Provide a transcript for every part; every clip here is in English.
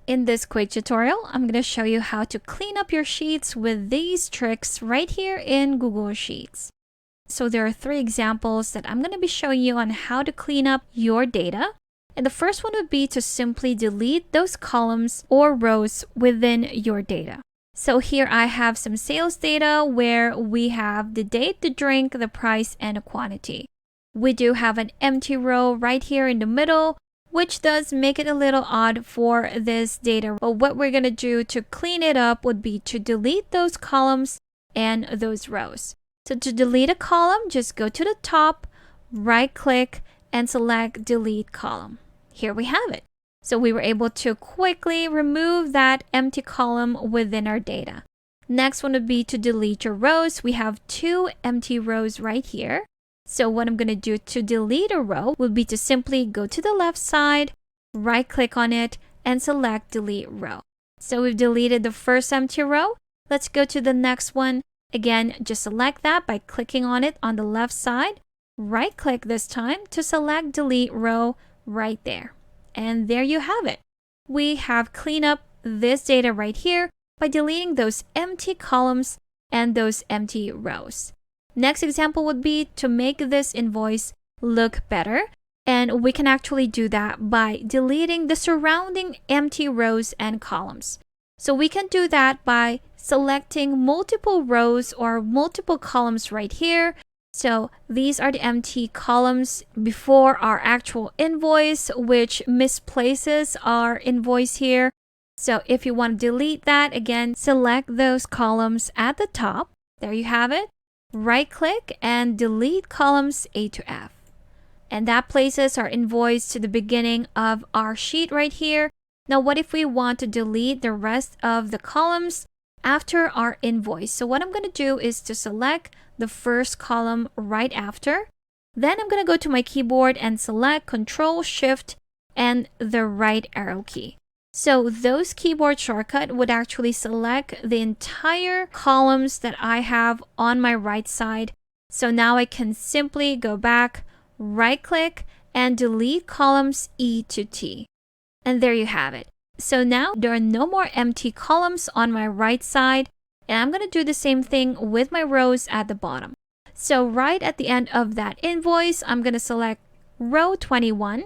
In this quick tutorial, I'm going to show you how to clean up your sheets with these tricks right here in Google Sheets. So there are 3 examples that I'm going to be showing you on how to clean up your data. And the first one would be to simply delete those columns or rows within your data. So here I have some sales data where we have the date, the drink, the price, and a quantity. We do have an empty row right here in the middle, which does make it a little odd for this data. But what we're going to do to clean it up would be to delete those columns and those rows. So to delete a column, just go to the top, right click, and select delete column. Here we have it. So we were able to quickly remove that empty column within our data. Next one would be to delete your rows. We have 2 empty rows right here. So what I'm going to do to delete a row would be to simply go to the left side, right click on it, and select delete row. So we've deleted the first empty row. Let's go to the next one. Again, just select that by clicking on it on the left side, right click this time to select delete row right there. And there you have it. We have cleaned up this data right here by deleting those empty columns and those empty rows. Next example would be to make this invoice look better. And we can actually do that by deleting the surrounding empty rows and columns. So we can do that by selecting multiple rows or multiple columns right here. So these are the empty columns before our actual invoice, which misplaces our invoice here. So if you want to delete that, again, select those columns at the top. There you have it. Right click and delete columns A to F. And that places our invoice to the beginning of our sheet right here. Now, what if we want to delete the rest of the columns after our invoice? So what I'm going to do is to select the first column right after. Then I'm going to go to my keyboard and select Control Shift and the right arrow key. So those keyboard shortcut would actually select the entire columns that I have on my right side. So now I can simply go back, right click, and delete columns E to T. And there you have it. So now there are no more empty columns on my right side. And I'm going to do the same thing with my rows at the bottom. So right at the end of that invoice, I'm going to select row 21.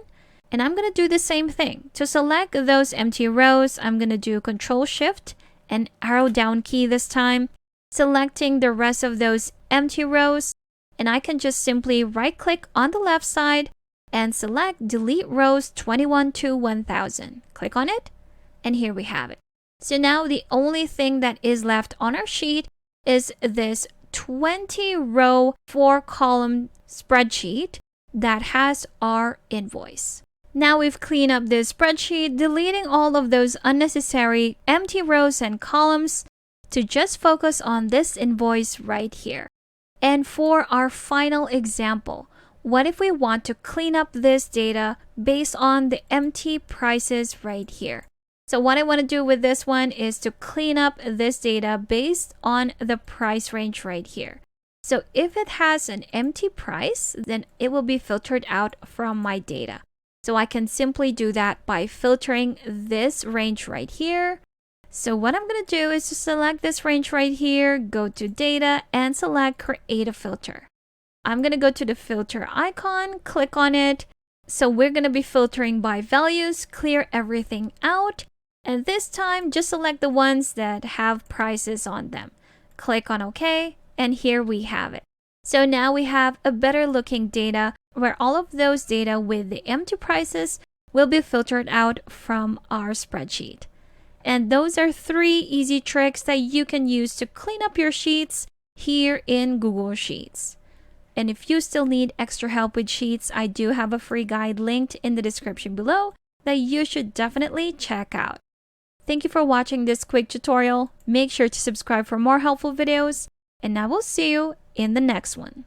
And I'm going to do the same thing. To select those empty rows, I'm going to do Control Shift and arrow down key this time, selecting the rest of those empty rows. And I can just simply right click on the left side and select Delete Rows 21 to 1000. Click on it, and here we have it. So now the only thing that is left on our sheet is this 20-row 4-column spreadsheet that has our invoice. Now we've cleaned up this spreadsheet, deleting all of those unnecessary empty rows and columns to just focus on this invoice right here. And for our final example, what if we want to clean up this data based on the empty prices right here? So what I want to do with this one is to clean up this data based on the price range right here. So if it has an empty price, then it will be filtered out from my data. So I can simply do that by filtering this range right here. So what I'm going to do is to select this range right here, go to data and select create a filter. I'm going to go to the filter icon, click on it. So we're going to be filtering by values, clear everything out. And this time, just select the ones that have prices on them. Click on OK, and here we have it. So now we have a better looking data where all of those data with the empty prices will be filtered out from our spreadsheet. And those are 3 easy tricks that you can use to clean up your sheets here in Google Sheets. And if you still need extra help with Sheets, I do have a free guide linked in the description below that you should definitely check out. Thank you for watching this quick tutorial. Make sure to subscribe for more helpful videos, and I will see you in the next one.